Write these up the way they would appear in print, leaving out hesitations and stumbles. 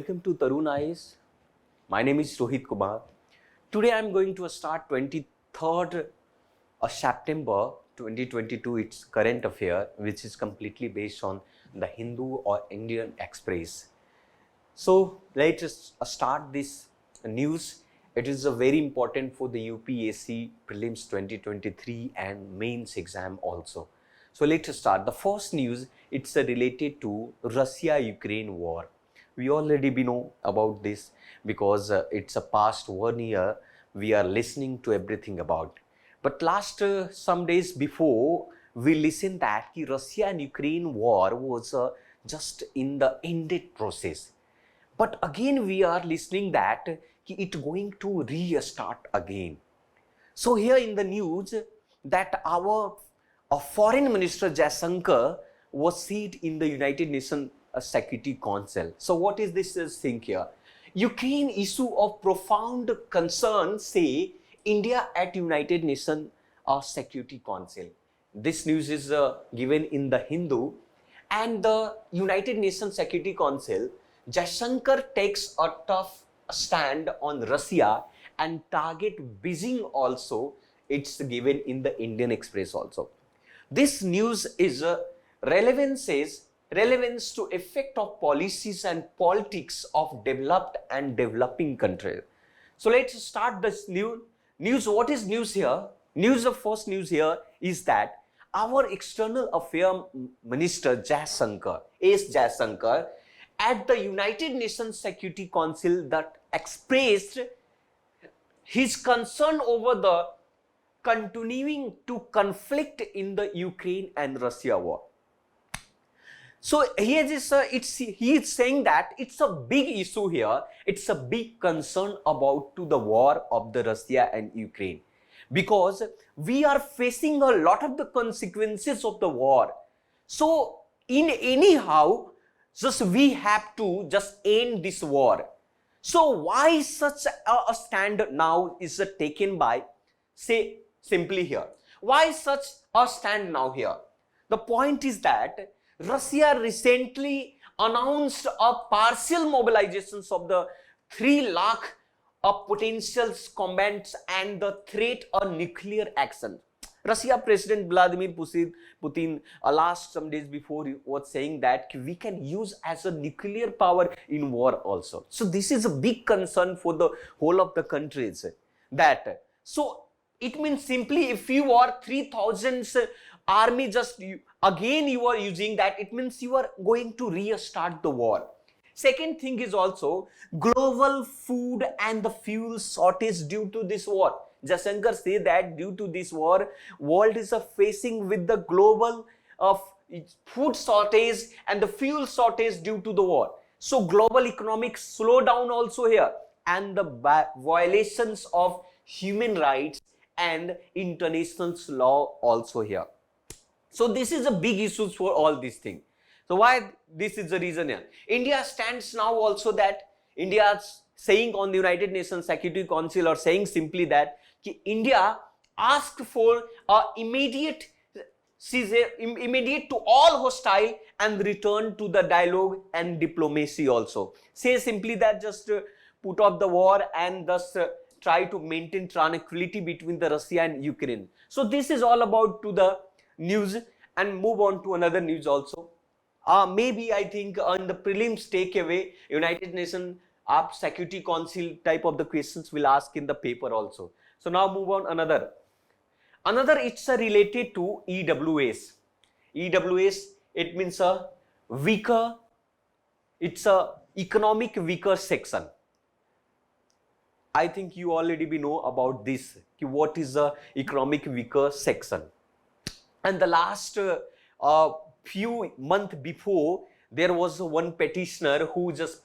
welcome to Tarun Eyes. My name is Rohit Kumar. Today I am going to start 23rd September 2022. It's current affair, which is completely based on the Hindu or Indian Express. So let us start this news. It is very important for the UPSC prelims 2023 and mains exam also. So let's start. The first news, it's related to Russia-Ukraine war. We already know about this because it's a past 1 year we are listening to everything about. But last some days before, we listened that Russia and Ukraine war was just in the ended process. But again we are listening that it's going to restart again. So here in the news that our foreign minister Jaishankar was seated in the United Nations Security Council. So what is this thing here? Ukraine issue of profound concern, say India at United Nations Security Council. This news is given in the Hindu, and the United Nations Security Council, Jaishankar takes a tough stand on Russia and target Beijing also. It's given in the Indian Express also. This news is relevance to effect of policies and politics of developed and developing countries. So let's start this news. What is news here? The first news here is that our external affairs minister Jaishankar, Jaishankar, at the United Nations Security Council that expressed his concern over the continuing to conflict in the Ukraine and Russia war. So here he is saying that it's a big issue here. It's a big concern about to the war of the Russia and Ukraine, because we are facing a lot of the consequences of the war. So in anyhow, just we have to just end this war. So why such a stand now is taken by, say simply here, why such a stand now here? The point is that Russia recently announced a partial mobilizations of the 3 lakh of potential combatants and the threat of nuclear action. Russia President Vladimir Putin last some days before was saying that we can use as a nuclear power in war also. So this is a big concern for the whole of the countries. That so it means simply if you are 3,000 army just again you are using that, it means you are going to restart the war. Second thing is also global food and the fuel shortage due to this war. Jaishankar say that due to this war, world is facing with the global food shortage and the fuel shortage due to the war. So global economic slowdown also here, and the violations of human rights and international law also here. So this is a big issue for all these things. So why this is the reason here? India stands now also that India is saying on the United Nations Security Council, or saying simply that India asked for immediate to all hostile and return to the dialogue and diplomacy also. Say simply that just put off the war and thus try to maintain tranquility between the Russia and Ukraine. So this is all about to the news, and move on to another news also. Maybe I think on the prelims takeaway, United Nations Security Council type of the questions will ask in the paper also. So now move on another it's related to EWS. EWS, it means a weaker, it's a economic weaker section. I think you already know about this. What is the economic weaker section? And the last few months before, there was one petitioner who just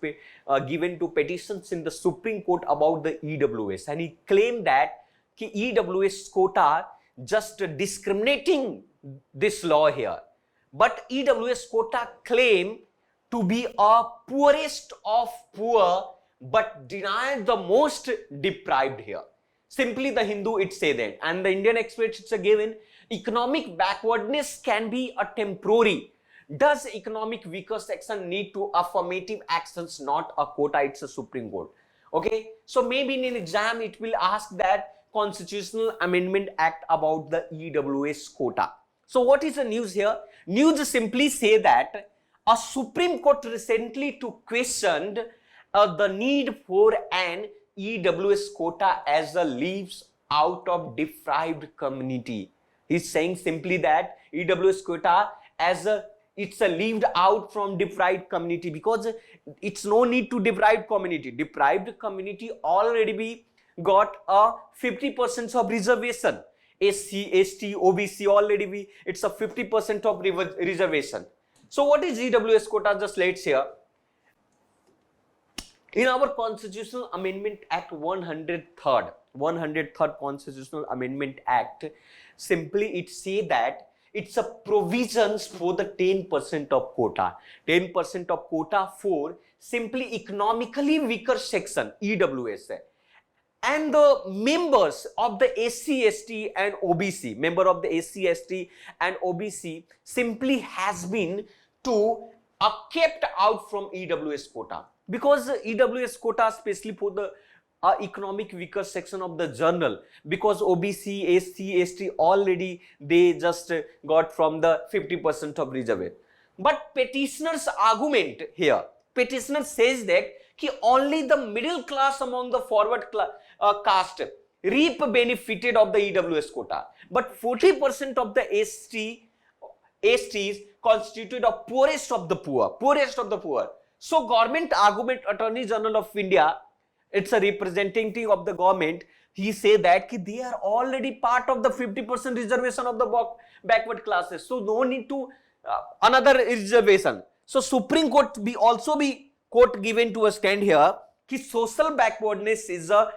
given to petitions in the Supreme Court about the EWS, and he claimed that EWS quota just discriminating this law here. But EWS quota claim to be a poorest of poor, but deny the most deprived here. Simply the Hindu it say that, and the Indian Express it's a given. Economic backwardness can be a temporary, Does economic weaker section need to affirmative actions, not a quota? It's a Supreme Court. Okay, so maybe in an exam it will ask that Constitutional Amendment Act about the EWS quota. So what is the news here? News simply say that a Supreme Court recently to questioned the need for an EWS quota as a leaves out of deprived community. He's saying simply that EWS quota as a it's a leaved out from deprived community, because it's no need to deprived community. Deprived community already be got a 50% of reservation. SC, ST, OBC already be it's a 50% of reservation. So what is EWS quota? Just let's hear. In our Constitutional Amendment Act 103rd Constitutional Amendment Act, simply it say that it's a provisions for the 10% of quota. 10% of quota for simply economically weaker section, EWS. And the members of the SC, ST and OBC, member of the SC, ST and OBC simply has been to kept out from EWS quota, because EWS quota especially for the economic weaker section of the journal, because OBC, SC, ST already they just got from the 50% of reservation. But petitioner's argument here, petitioner says that only the middle class among the forward caste reap benefited of the EWS quota, but 40% of the STs constituted of poorest of the poor, So government argument, Attorney General of India, it's a representative of the government, he say that they are already part of the 50% reservation of the backward classes, so no need to another reservation. So Supreme Court also be quote given to a stand here कि social backwardness is a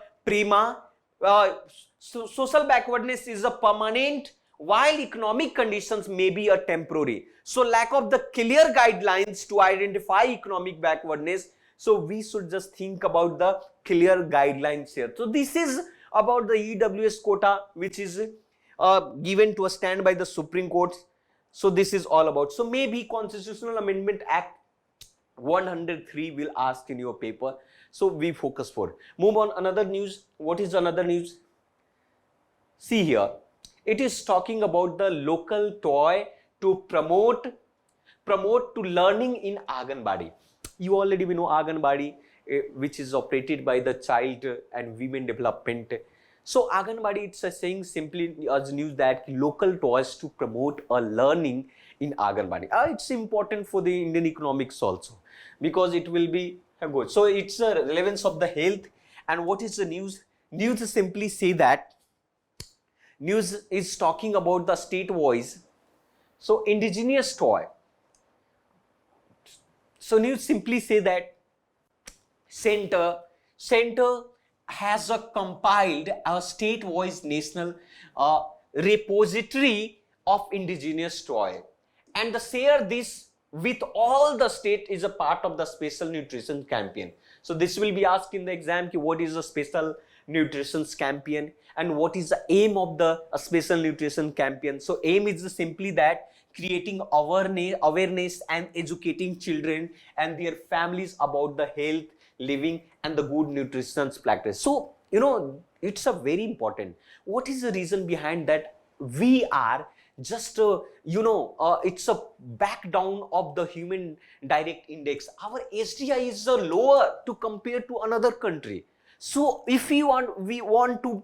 social backwardness is a permanent, while economic conditions may be a temporary. So lack of the clear guidelines to identify economic backwardness. So we should just think about the clear guidelines here. So this is about the EWS quota, which is given to a stand by the Supreme Court. So this is all about. So maybe Constitutional Amendment Act 103 will ask in your paper. So we focus for. Move on another news. What is another news? See here. It is talking about the local toy to promote to learning in anganwadi. You already know anganwadi, which is operated by the Child and Women Development. So anganwadi, it's saying simply as news that local toys to promote a learning in anganwadi. It's important for the Indian economics also, because it will be good. So it's a relevance of the health. And what is the news? News simply say that news is talking about the state voice. So indigenous toy. So news simply say that center has compiled a state voice national repository of indigenous toy, and the share this with all the state is a part of the special nutrition campaign. So this will be asked in the exam, what is the special nutrition campaign and what is the aim of the special nutrition campaign. So aim is simply that creating awareness and educating children and their families about the health, living and the good nutrition practice. So it's a very important. What is the reason behind that? We are just it's a back down of the human direct index. Our HDI is lower to compare to another country. So if we want to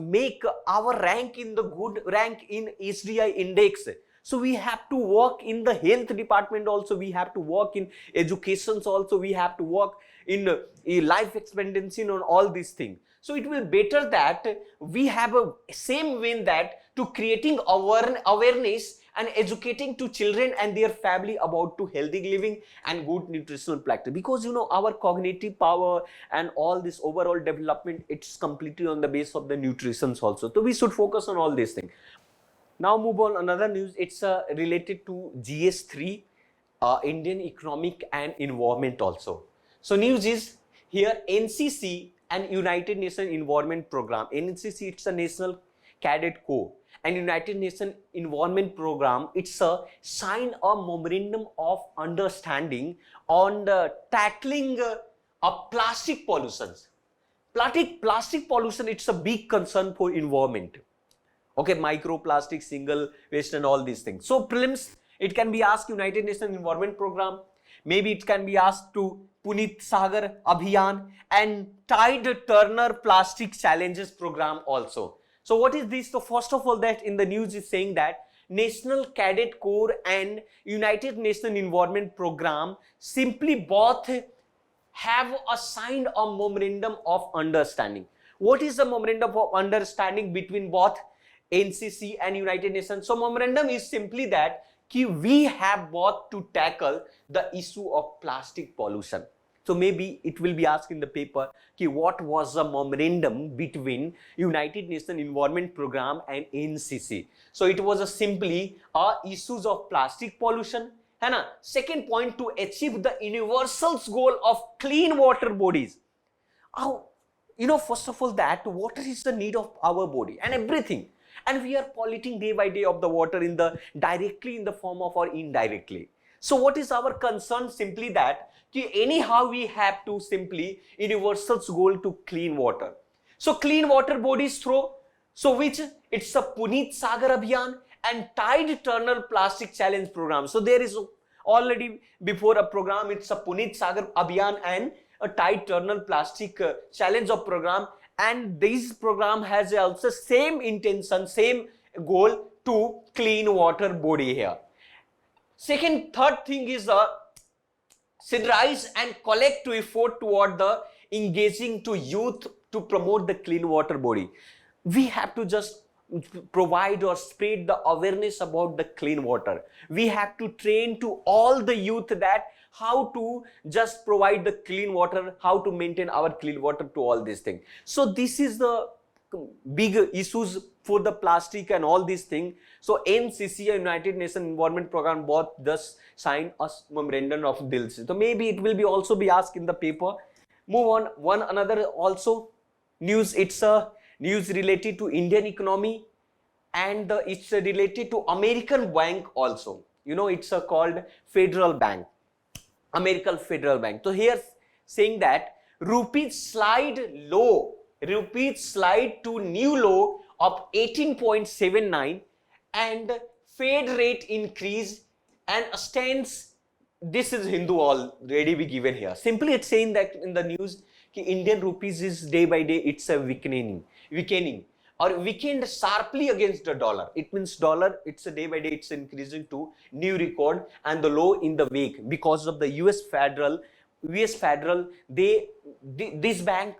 make our rank in the good rank in HDI index, so we have to work in the health department also, we have to work in education also, we have to work in life expectancy and all these things. So it will better that we have a same way that to creating awareness and educating to children and their family about to healthy living and good nutritional practice, because our cognitive power and all this overall development, it's completely on the base of the nutrition also. So we should focus on all these things. Now move on another news. It's related to GS3, Indian Economic and Environment also. So news is here, NCC and United Nations Environment Program. NCC, it's a National Cadet Corps, and United Nations Environment Program, it's a sign a memorandum of understanding on tackling plastic pollutions. Plastic pollution, it's a big concern for environment. Okay, microplastic, single waste and all these things. So prelims, it can be asked United Nations Environment Program. Maybe it can be asked to Punit Sagar Abhiyan and Tide Turner Plastic Challenges Program also. So what is this? So first of all, that in the news is saying that National Cadet Corps and United Nations Environment Program simply both have signed a memorandum of understanding. What is the memorandum of understanding between both NCC and United Nations? So memorandum is simply that we have both to tackle the issue of plastic pollution. So maybe it will be asked in the paper, what was the memorandum between United Nations Environment Program and NCC? So it was simply issues of plastic pollution. And second point, to achieve the universal goal of clean water bodies. First of all, that water is the need of our body and everything. And we are polluting day by day of the water directly in the form of or indirectly. So what is our concern? Simply that anyhow we have to simply universal goal to clean water. So clean water bodies through, so which it's a Punit Sagar Abhiyan and Tide Turner Plastic Challenge Program. So there is already before a program, it's a Punit Sagar Abhiyan and a Tide Turner Plastic Challenge of Program. And this program has also same intention, same goal to clean water body here. Third thing is synergize and collective effort toward the engaging to youth to promote the clean water body. We have to just provide or spread the awareness about the clean water. We have to train to all the youth that how to just provide the clean water, how to maintain our clean water to all these things. So this is the big issues for the plastic and all these things. So NCC, United Nations Environment Program, both thus sign a memorandum of deals. So maybe it will be also be asked in the paper. Move on. One another also news. It's a news related to Indian economy and it's related to American bank also. It's called Federal Bank, American Federal Bank. So here saying that Rupee slide to new low of 18.79 and Fed rate increase and stands. This is Hindu already be given here. Simply it's saying that in the news, Indian rupees is day by day it's a weakening or weakened sharply against the dollar. It means dollar, it's a day by day it's increasing to new record and the low in the week because of the US Federal, this bank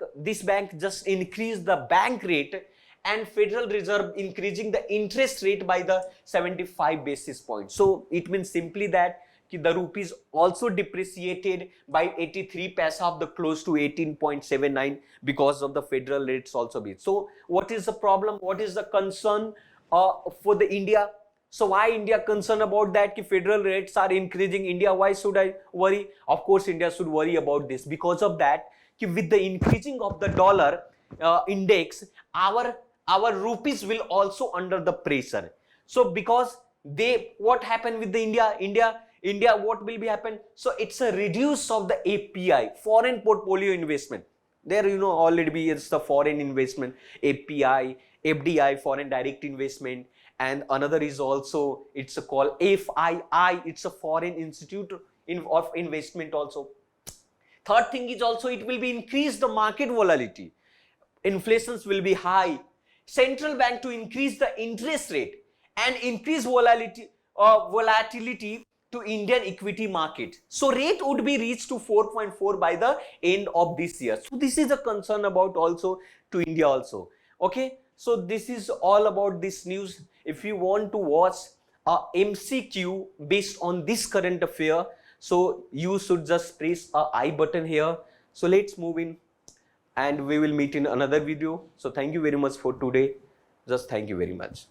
just increased the bank rate and Federal Reserve increasing the interest rate by the 75 basis points. So it means simply that the rupees also depreciated by 83 paisa of the close to 18.79 because of the federal rates also be. So what is the problem? What is the concern for the India? So why India concerned about that? Federal rates are increasing. India, why should I worry? Of course, India should worry about this because of that. With the increasing of the dollar index, our rupees will also under the pressure. So because what happened with the India, what will be happen? So it's a reduce of the API, foreign portfolio investment. There, already be it's the foreign investment, API, FDI, foreign direct investment, and another is also it's called FII. It's a foreign institute of investment also. Third thing is also it will be increase the market volatility. Inflations will be high. Central bank to increase the interest rate and increase volatility to Indian equity market. So rate would be reached to 4.4 by the end of this year. So this is a concern about also to India also. Okay. So this is all about this news. If you want to watch a MCQ based on this current affair, so you should just press a I button here. So let's move in and we will meet in another video. So thank you very much for today. Just thank you very much.